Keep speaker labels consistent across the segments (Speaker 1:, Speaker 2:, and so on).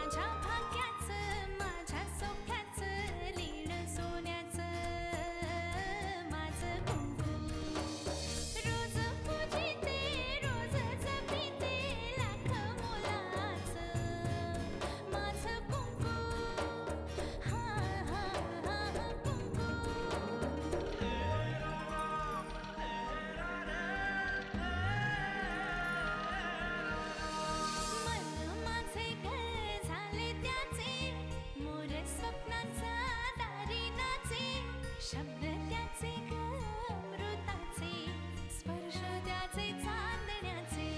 Speaker 1: माझ्या भाग्याचं माझ्या सोख्याचं लीण सोन्याचं माझं कुंकू रोज पूजिते रोज जपिते लाख मोलाचं माझं कुंकू हा हा हा कुंकू मन माझे घर झाले त्याचे मोर स्वप्नांचा दारी नाचे शब्द त्याचे अमृताचे स्पर्श त्याचे चांदण्याचे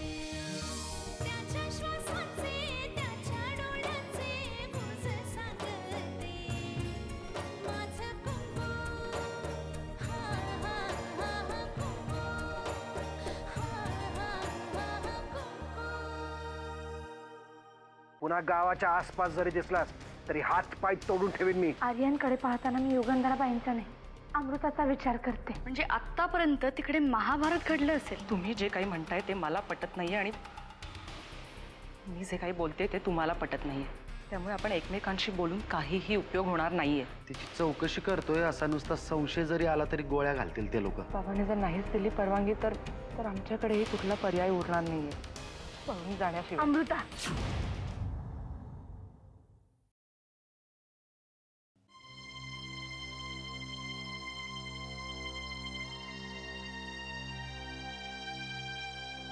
Speaker 1: त्याच्या श्वासाचे त्याच्या डोळ्याचे गुज सांगते माझं कुंकू हा हा हा कुंकू हा हा हा कुंकू
Speaker 2: पुन्हा गावाच्या आसपास जरी दिसलास तरी हात पाय तोडून ठेवीन मी.
Speaker 3: आर्यनकडे पाहताना मी युगंधराबाईंचा नाही अमृताचा विचार करते.
Speaker 4: म्हणजे आतापर्यंत तिकडे महाभारत घडलं असेल. तुम्ही जे काही म्हणताय ते मला पटत नाहीये आणि मी जे काही बोलते ते तुम्हाला पटत नाहीये. त्यामुळे आपण एकमेकांशी बोलून काहीही उपयोग होणार नाहीये.
Speaker 5: तिची चौकशी करतोय असा नुसता संशय जरी आला तरी गोळ्या घालतील ते लोक.
Speaker 4: बाबांनी जर नाहीच दिली परवानगी तर आमच्याकडेही कुठला पर्याय उरणार नाहीये पळून जाण्याशिवाय.
Speaker 3: अमृता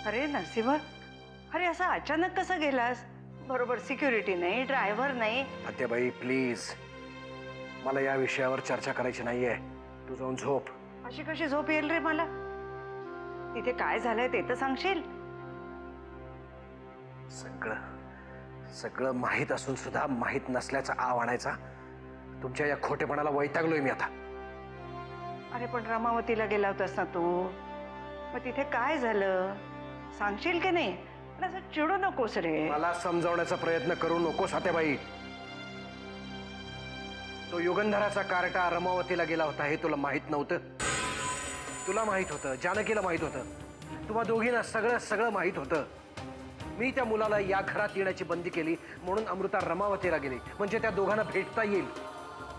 Speaker 6: अरे नरसिंह, अरे असा अचानक कसा गेलास? बरोबर सिक्युरिटी नाही, ड्रायव्हर नाही.
Speaker 2: आत्याबाई प्लीज, मला या विषयावर चर्चा करायची नाहीये. तू जाऊन झोप.
Speaker 6: अशी कशी झोप येईल रे मला? तिथे काय झालंय ते तर सांगशील?
Speaker 2: सगळं सगळं माहीत असून सुद्धा माहीत नसल्याचा आव आणायचा. तुमच्या या खोटेपणाला वैतागलोय मी आता.
Speaker 6: अरे पण रमावतीला गेला होतास ना तू, मग तिथे काय झालं सांगशील की नाही? पण असं चिडू नकोस रे.
Speaker 2: मला समजावण्याचा प्रयत्न करू नकोस आत्याबाई. तो युगंधराचा कार्टा रमावतीला गेला होता हे तुला माहित नव्हतं? तुला माहित होतं, जानकीला माहित होतं, तुम्हा दोघींना सगळं सगळं माहित होतं. मी त्या मुलाला या घरात येण्याची बंदी केली म्हणून अमृता रमावतीला गेली, म्हणजे त्या दोघांना भेटता येईल.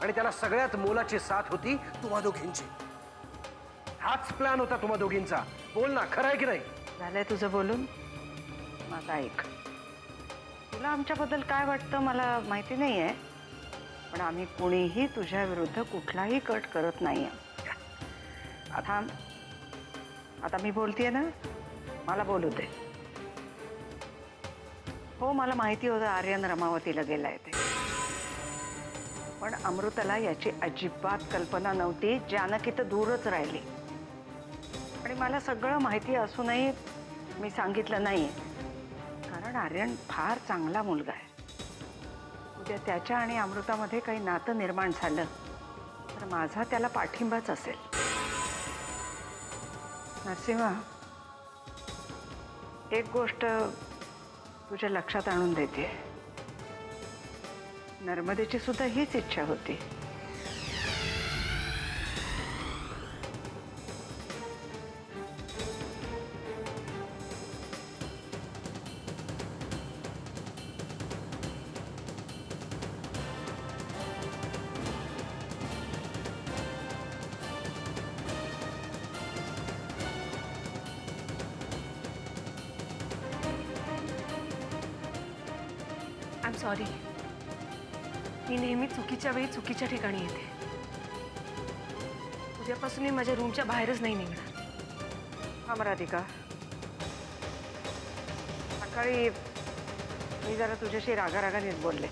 Speaker 2: आणि त्याला सगळ्यात मोलाची साथ होती तुम्हा दोघींची. हाच प्लॅन होता तुम्हा दोघींचा. बोल ना, खरं आहे की नाही?
Speaker 6: झालंय तुझं बोलून? माझा ऐक, तुला आमच्याबद्दल काय वाटतं मला माहिती नाहीये, पण आम्ही कुणीही तुझ्या विरुद्ध कुठलाही कट करत नाहीये. आता मी बोलतेय ना, मला बोलू दे. हो, मला माहिती होतं आर्यन रमावतीला गेलाय ते, पण अमृताला याची अजिबात कल्पना नव्हती. जानकी तर दूरच राहिली. आणि मला सगळं माहिती असूनही मी सांगितलं नाही, कारण आर्यन फार चांगला मुलगा आहे. उद्या त्याच्या आणि अमृतामध्ये काही नातं निर्माण झालं तर माझा त्याला पाठिंबाच असेल. नरसिंहा, एक गोष्ट तुझ्या लक्षात आणून देते. नर्मदेची सुद्धा हीच इच्छा होती.
Speaker 3: I am sorry. मी नेहमी चुकीच्या वेळी चुकीच्या ठिकाणी येते. उद्यापासून मी माझ्या रूमच्या बाहेरच नाही निघणार.
Speaker 6: थांब राधिका, सकाळी मी जरा तुझ्याशी रागारागानेच बोलले.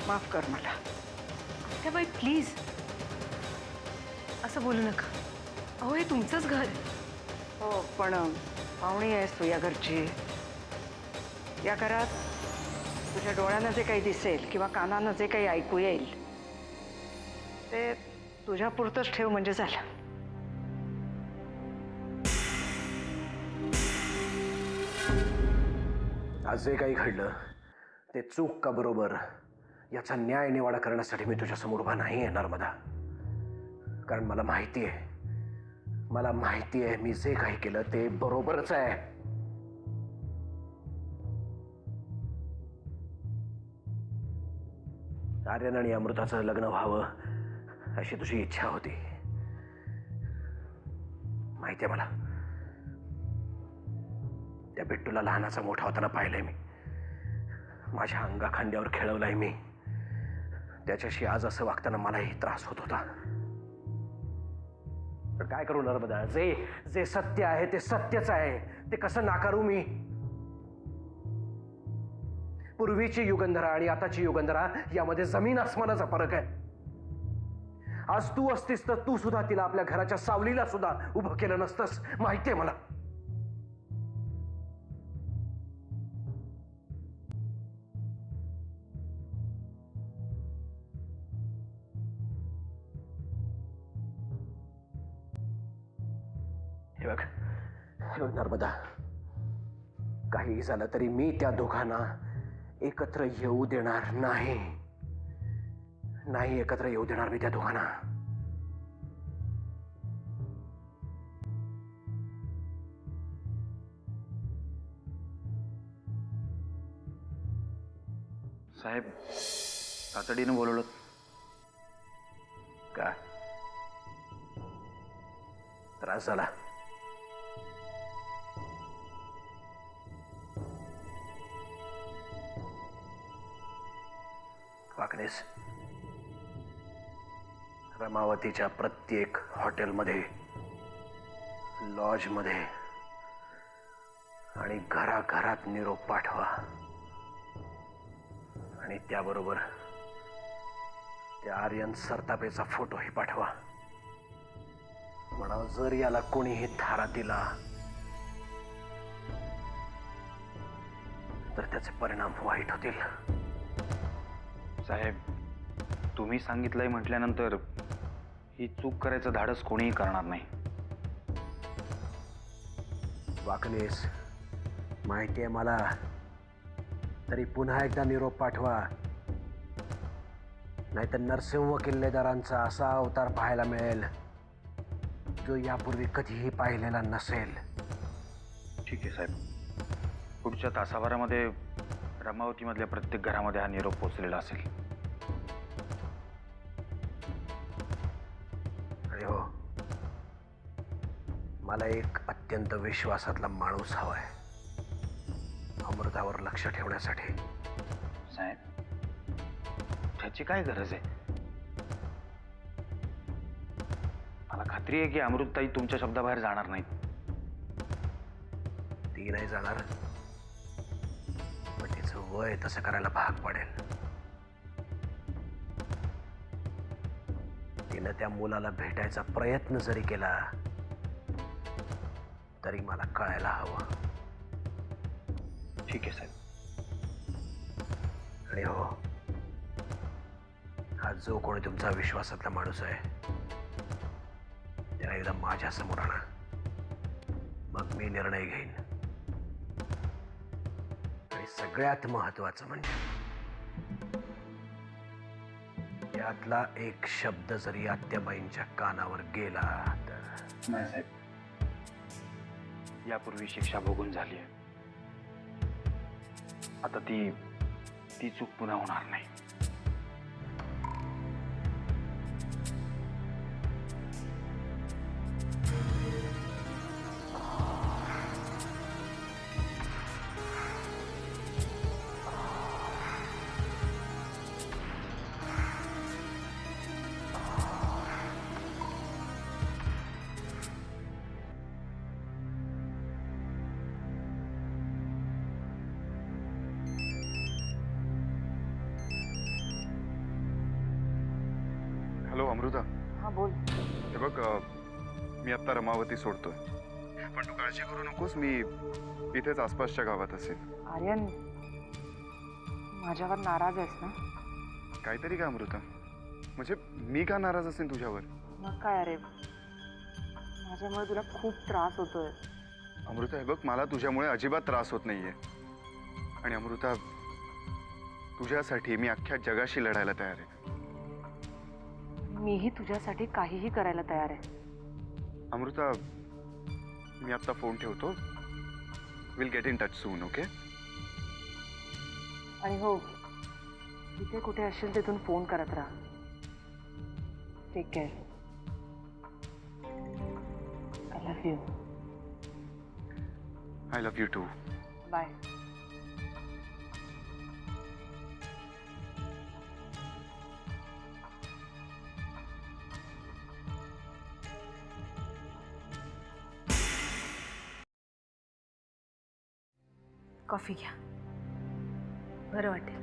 Speaker 6: माफ कर मला.
Speaker 3: बाई प्लीज असं बोलू नका. अहो हे तुमचंच घर आहे.
Speaker 6: हो, पण पाहुणी आहेस तू या घरची. या घरात तुझ्या डोळ्यानं जे काही दिसेल किंवा कानानं जे काही ऐकू येईल ते तुझ्यापुरतंच ठेव म्हणजे झालं.
Speaker 2: आज जे काही घडलं ते चूक का बरोबर याचा न्याय निवाडा करण्यासाठी मी तुझ्यासमोर उभा नाही येणार नर्मदा. कारण मला माहिती आहे मी जे काही केलं ते बरोबरच आहे. आर्यन आणि अमृताचं लग्न व्हावं अशी तुझी इच्छा होती, माहितीये मला. त्या बिट्टूला लहानाचा मोठा होताना पाहिलंय मी, माझ्या अंगाखांद्यावर खेळवलाय मी. त्याच्याशी आज असं वागताना मलाही त्रास होत होता. पण काय करू नर्मदा, जे जे सत्य आहे ते सत्यच आहे. ते कसं नाकारू मी? पूर्वीची युगंधरा आणि आताची युगंधरा यामध्ये जमीन आसमानाचा फरक आहे. आज तू असतीस तर तू सुद्धा तिला आपल्या घराच्या सावलीला सुद्धा उभं केलं नसतंस, माहितीये मला. हे बघ नर्मदा, काहीही झालं तरी मी त्या दोघांना एकत्र येऊ देणार नाही. नाही एकत्र येऊ देणार मी त्या दोघांना.
Speaker 5: साहेब, तातडीनं बोलवलं.
Speaker 2: का त्रास झाला? वाकणेस, रमावतीच्या प्रत्येक हॉटेलमध्ये, लॉजमध्ये आणि घराघरात निरोप पाठवा. आणि त्याबरोबर त्या आर्यन सरतापेचा फोटोही पाठवा. म्हणा, जर याला कोणीही थारा दिला तर त्याचे परिणाम वाईट होतील.
Speaker 5: साहेब, तुम्ही सांगितलंय म्हटल्यानंतर ही चूक करायचं धाडस कोणीही करणार नाही.
Speaker 2: वाकणेस, माहिती आहे मला, तरी पुन्हा एकदा निरोप पाठवा. नाहीतर नरसिंह किल्लेदारांचा असा अवतार पाहायला मिळेल जो यापूर्वी कधीही पाहिलेला नसेल.
Speaker 5: ठीक आहे साहेब. पुढच्या तासाभरामध्ये रमावतीमधल्या प्रत्येक घरामध्ये हा निरोप पोचलेला असेल.
Speaker 2: आणि हो, मला एक अत्यंत विश्वासातला माणूस हवाय अमृतावर लक्ष ठेवण्यासाठी.
Speaker 5: साहेब, त्याची काय गरज आहे? मला खात्री आहे की अमृतताई तुमच्या शब्दाबाहेर जाणार नाहीत.
Speaker 2: ती नाही जाणार, पण तिचं वय तसं करायला भाग पडेल. तिनं त्या मुलाला भेटायचा प्रयत्न जरी केला तरी मला कळायला हवं.
Speaker 5: ठीक आहे साहेब.
Speaker 2: आणि हो, हा जो कोणी तुमचा विश्वासातला माणूस आहे त्याला एकदा माझ्या समोर आणा, मग मी निर्णय घेईन. आणि सगळ्यात महत्वाचं म्हणजे यातला एक शब्द जरी आत्याबाईंच्या कानावर गेला तर.
Speaker 5: नाही साहेब, यापूर्वी शिक्षा भोगून झाली आहे. आता ती चूक पुन्हा होणार नाही.
Speaker 7: हॅलो अमृता.
Speaker 6: हा बोल.
Speaker 7: हे बघ, मी आत्ता रमावती सोडतोय, पण तू काळजी करू नकोस. मी इथेच आसपासच्या गावात असेल.
Speaker 6: आर्यन, माझ्यावर नाराज आहेस ना?
Speaker 7: काहीतरी का अमृता? म्हणजे मी का नाराज असेल तुझ्यावर?
Speaker 6: मग काय अरे, माझ्यामुळे तुला खूप त्रास होतोय.
Speaker 7: अमृता, हे बघ, मला तुझ्यामुळे अजिबात त्रास होत नाहीये. आणि अमृता, तुझ्यासाठी मी अख्ख्या जगाशी लढायला तयार आहे.
Speaker 6: मीही तुझ्यासाठी काहीही करायला तयार आहे.
Speaker 7: अमृता, मी आत्ता फोन ठेवतो. Will get in touch soon, okay?
Speaker 6: आणि हो,
Speaker 3: जिथे कुठे असेल तिथून फोन करत राहा. Take care. I love you.
Speaker 7: I love you too.
Speaker 3: Bye. Coffee घ्या, बरं वाटेल.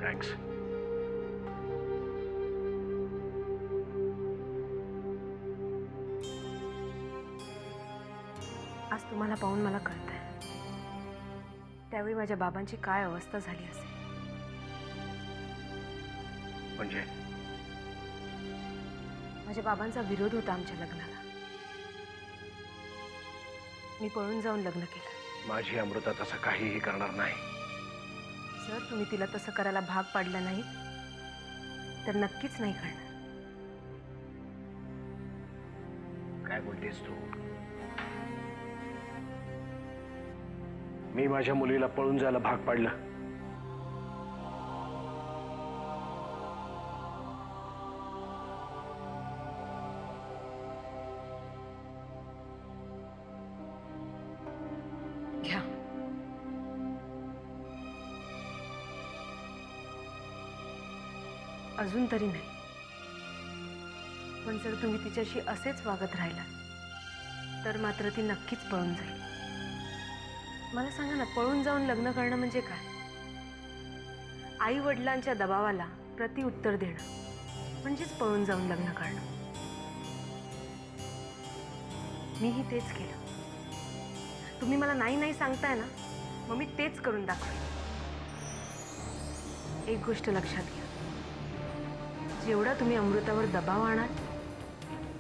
Speaker 2: थँक्स.
Speaker 3: आज तुम्हाला पाहून मला कळतंय त्यावेळी माझ्या बाबांची काय अवस्था झाली असेल.
Speaker 2: म्हणजे
Speaker 3: माझ्या बाबांचा विरोध होता आमच्या लग्नाला. मी पळून जाऊन लग्न केलं.
Speaker 2: माझी अमृता तसं काहीही करणार नाही.
Speaker 3: जर तुम्ही तिला तसं करायला भाग पाडलं नाही तर नक्कीच नाही करणार.
Speaker 2: काय बोलतेस तू? मी माझ्या मुलीला पळून जायला भाग पाडलं?
Speaker 3: घ्या. अजून तरी नाही, पण जर तुम्ही तिच्याशी असेच वागत राहिला तर मात्र ती नक्कीच पळून जाईल. मला सांगा ना, पळून जाऊन लग्न करणं म्हणजे काय? आई वडिलांच्या दबावाला प्रतिउत्तर देणं म्हणजेच पळून जाऊन लग्न करणं. मीही तेच केलं. तुम्ही मला नाही नाही सांगताय ना, मग मी तेच करून दाखवेन. एक गोष्ट लक्षात घ्या, जेवढा तुम्ही अमृतावर दबाव आणाल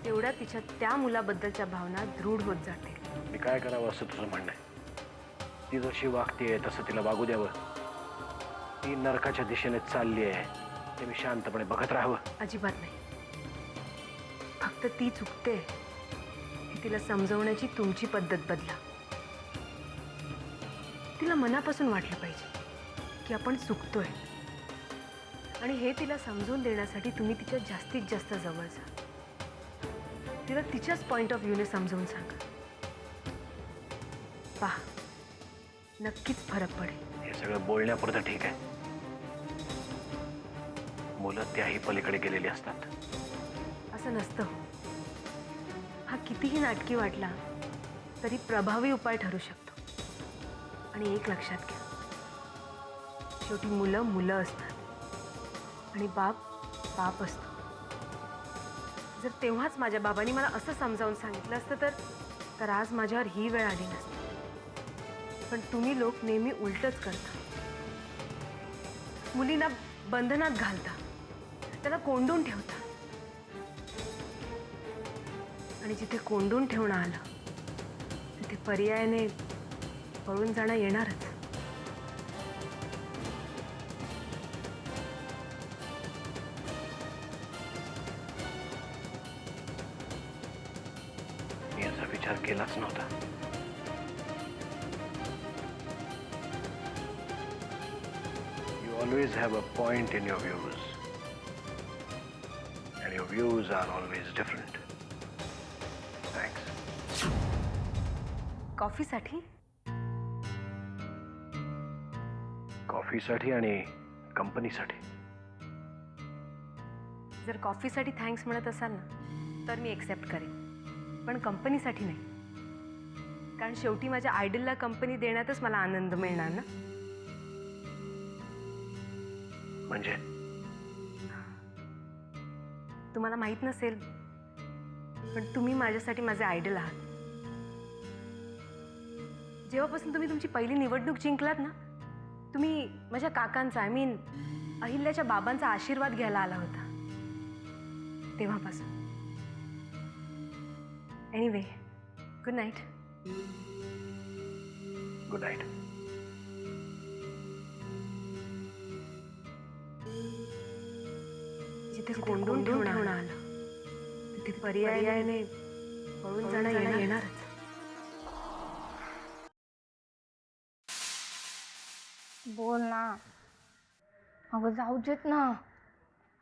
Speaker 3: तेवढ्या तिच्या त्या मुलाबद्दलच्या भावना दृढ होत जातील.
Speaker 2: मी काय करावं असं तुझं म्हणणं आहे? ती जशी वागतेय तसं तिला वागू द्यावं? ती नरकाच्या दिशेने चालली आहे ते मी शांतपणे बघत राहावं?
Speaker 3: अजिबात नाही. फक्त ती चुकते हे तिला समजवण्याची तुमची पद्धत बदला. तिला मनापासून वाटलं पाहिजे की आपण चुकतोय, आणि हे तिला समजून देण्यासाठी तुम्ही तिच्या जास्तीत जास्त जवळ जा. तिला तिच्याच पॉइंट ऑफ व्ह्यूने समजावून सांगा. पहा, नक्कीच फरक पडेल.
Speaker 2: हे सगळं बोलण्यापुरतं ठीक आहे. मुलं त्याही पलीकडे गेलेली असतात.
Speaker 3: असं नसतं हो. हा कितीही नाटकी वाटला तरी प्रभावी उपाय ठरू शकतो. आणि एक लक्षात घ्या, शेवटी मुलं मुलं असतात आणि बाप बाप असतो. जर तेव्हाच माझ्या बाबांनी मला असं समजावून सांगितलं असतं तर आज माझ्यावर ही वेळ आली नसती. पण तुम्ही लोक नेहमी उलटच करता. मुलींना बंधनात घालता, त्याला कोंडून ठेवता, आणि जिथे कोंडून ठेवणं आलं तिथे पर्यायाने पळून जाणं येणारच.
Speaker 2: मी असा विचार केलाच नव्हता. You always have a point in your views, and your views are always different. Thanks.
Speaker 3: कॉफीसाठी?
Speaker 2: कॉफीसाठी आणि कंपनीसाठी.
Speaker 3: जर कॉफीसाठी थँक्स म्हणत असाल ना तर मी एक्सेप्ट करेन, पण कंपनीसाठी नाही. कारण शेवटी माझ्या आयडलला कंपनी देण्यातच मला आनंद मिळणार ना.
Speaker 2: म्हणजे
Speaker 3: तुम्हाला माहित नसेल, पण तुम्ही माझ्यासाठी माझे आयडल आहात. जेव्हापासून तुम्ही तुमची पहिली निवडणूक जिंकलात ना, तुम्ही माझ्या काकांचा, अहिल्याच्या बाबांचा आशीर्वाद घ्यायला आला होता तेव्हापासून. Anyway, good night.
Speaker 2: Good night.
Speaker 3: जिथे कोंडून ठेवणं आलं तिथे पर्यायाने पळून जाणं येणारच.
Speaker 8: बोल ना. अगं जाऊ देत ना.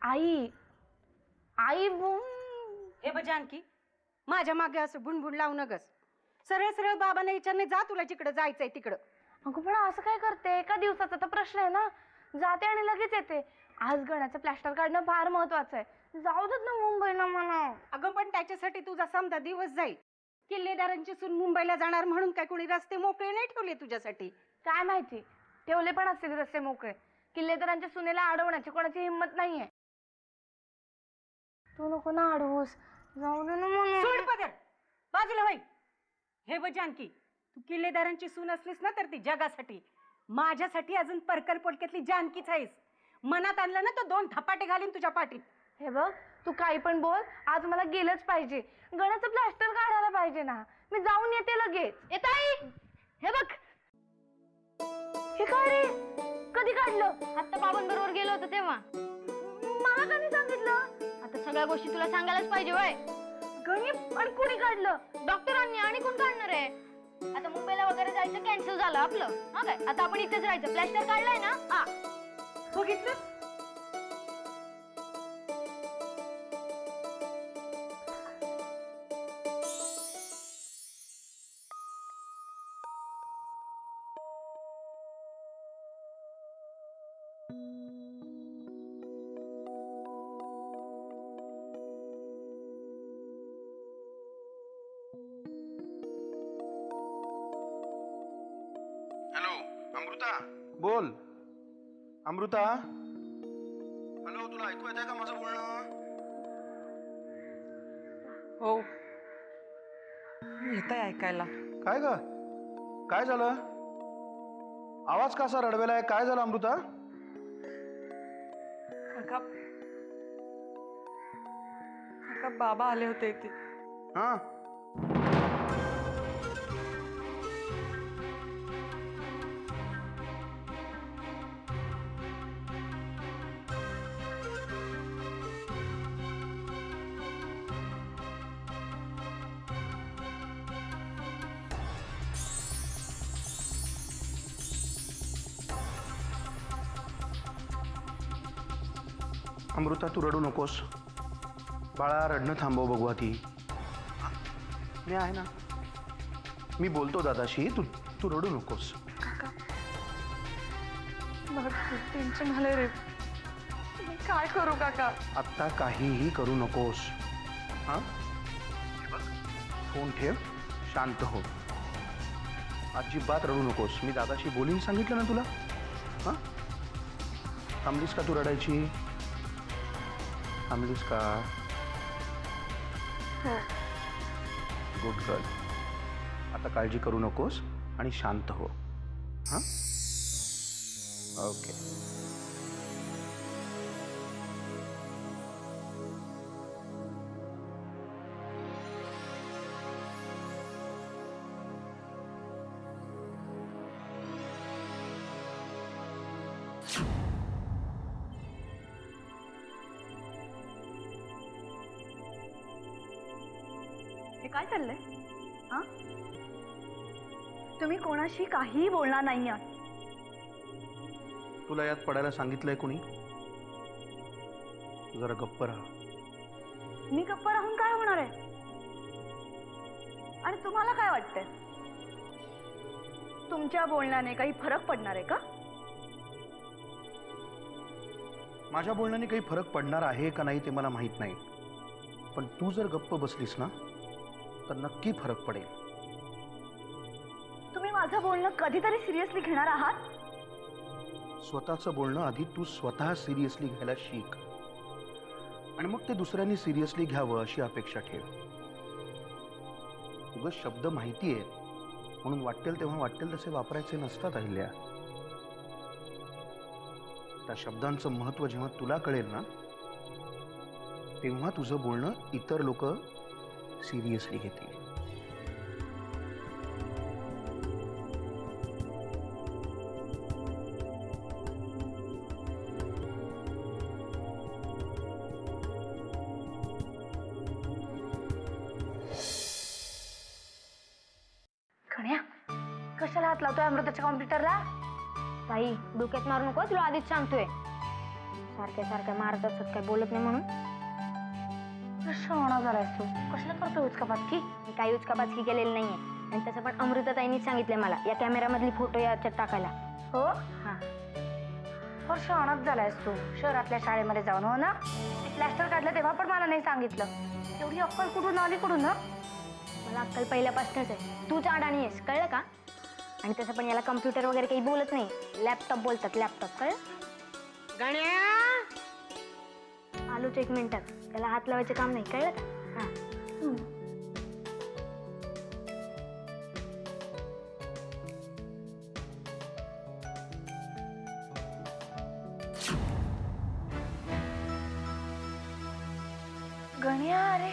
Speaker 8: आई आई बोल.
Speaker 9: हे बघ जानकी, माझ्या मागे असं बुणबुण लावू नगस. सरळ सरळ बाबांना विचारणे, जा तुला जिकडं जायचंय तिकडं.
Speaker 8: अगं पण असं काय करते? एका दिवसाचा तर प्रश्न आहे ना. जाते आणि लगेच येते. आज गण्याचं प्लॅस्टर काढणं फार महत्वाचं आहे. जाऊ देत ना मुंबईला मला.
Speaker 9: अगं पण त्याच्यासाठी तुझा समजा दिवस जाईल. किल्लेदारांची सून मुंबईला जाणार म्हणून काय कोणी रस्ते मोकळे नाही ठेवले तुझ्यासाठी?
Speaker 8: काय माहिती, ठेवले पण असतील रस्ते मोकळे. किल्लेदारांच्या सुनेला अडवण्याची कोणाची हिंमत नाहीये. तू नको ना अडवूस. जाऊ दे ना मला.
Speaker 9: सोड पदर, बाजूला होई. हे बघ जानकी, तू किल्लेदारांची सून असलीस ना तर ती जगासाठी, माझ्यासाठी अजून परकर पोटक्यातली जानकीच आहेस. मनात आणलं ना तर 2 धपाटे घालीन तुझ्या पाठीत.
Speaker 8: हे बघ, तू काही पण बोल, आज मला गेलंच पाहिजे. गण्याचं प्लॅस्टर काढायला पाहिजे ना. मी जाऊन येते लगेच. येत आई, हे बघ. हे काय रे? कधी काढलं? आता बाबांबरोबर गेलो होतो तेव्हा. मला कधी सांगितलं? आता सगळ्या गोष्टी तुला सांगायलाच पाहिजे वय. गणित आणि कोणी काढलं? डॉक्टरांनी. आणि कोण काढणार आहे? आता मुंबईला वगैरे जायचं कॅन्सल झालं आपलं. हा काय, आता आपण इथेच राहायचं. प्लॅस्टर काढलाय ना. हा
Speaker 9: बघितलं?
Speaker 7: हॅलो अमृता. बोल अमृता. हॅलो, तुला ऐकू येतंय का माझं बोलणं?
Speaker 4: हो, येतंय ऐकायला.
Speaker 7: काय ग, काय झालं? आवाज कसा रडवेलाय? काय झालं अमृता?
Speaker 4: काका, काका बाबा आले होते इथे.
Speaker 7: हा, अमृता तू रडू नकोस. बाळा, रडणं थांबव. बघू आधी. मी आहे ना, मी बोलतो दादाशी. तू तू रडू नकोस.
Speaker 4: मला खूप टेन्शन आलंय रे. मी काय करू काका?
Speaker 7: आत्ता काहीही करू नकोस. हा, फोन ठेव, शांत हो. अजिबात रडू नकोस. मी दादाशी बोलीन सांगितलं ना तुला. हा, थांबलीस का तू रडायची? थांबलीस का? Good girl. आता काळजी करू नकोस आणि शांत हो. हां, ओके.
Speaker 3: हे काय चाललंय? हा, तुम्ही कोणाशी काहीही बोलणार नाही आहात.
Speaker 7: तुला यात पडायला सांगितलंय कोणी? तू जरा गप्प राहा.
Speaker 3: मी गप्प राहून काय होणार आहे? आणि तुम्हाला काय वाटतंय? तुमच्या बोलण्याने काही फरक पडणार आहे का?
Speaker 7: माझ्या बोलण्याने काही फरक पडणार आहे का नाही ते मला माहित नाही, पण तू जर गप्प बसलीस ना तर नक्की फरक पडेल.
Speaker 3: तुम्ही माझं बोलणं कधीतरी सिरियसली घेणार आहात?
Speaker 7: स्वतःचं बोलणं आधी तू स्वतः सिरियसली घ्यायला शिक, आणि मग ते दुसऱ्यांनी सिरियसली घ्यावं अशी अपेक्षा ठेव. उगाच शब्द माहिती आहेत म्हणून वाटेल तेव्हा वाटेल तसे वापरायचे नसतात अहिल्या. त्या शब्दांचं महत्त्व जेव्हा तुला कळेल ना तेव्हा तुझं बोलणं इतर लोक सिरियसली घेतील.
Speaker 8: कण्या, कशाला हात लावतोय अमृताच्या कॉम्प्युटरला? ताई डोक्यात मारू नको, तुला आधीच सांगतोय. सारख्या सारख्या मारत असत, काय बोलत नाही म्हणून. शहाणा झालायस तू. कसलं करतो उचकापाचकी? मी काही उचकापाचकी केलेली नाहीये. आणि तसं पण अमृताताईंनीच सांगितलंय मला या कॅमेऱ्यामधली फोटो याच्यात टाकायला. हो हा.
Speaker 3: और शहाणाच झालायस तू शहरातल्या शाळेमध्ये जाऊन. हो ना, प्लॅस्टर काढलं तेव्हा पण मला नाही सांगितलं. एवढी अक्कल कुठून आली कुठून ना?
Speaker 8: मला अक्कल पहिल्यापासूनच आहे. तूच अडाणी आहेस, कळलं का? आणि तसं पण याला कम्प्युटर वगैरे काही बोलत नाही, लॅपटॉप बोलतात, लॅपटॉप. कळलं? आलोच 1 मिनिटात. त्याला हात लावायचं काम नाही, कळलं का? हा.
Speaker 3: गण्या, अरे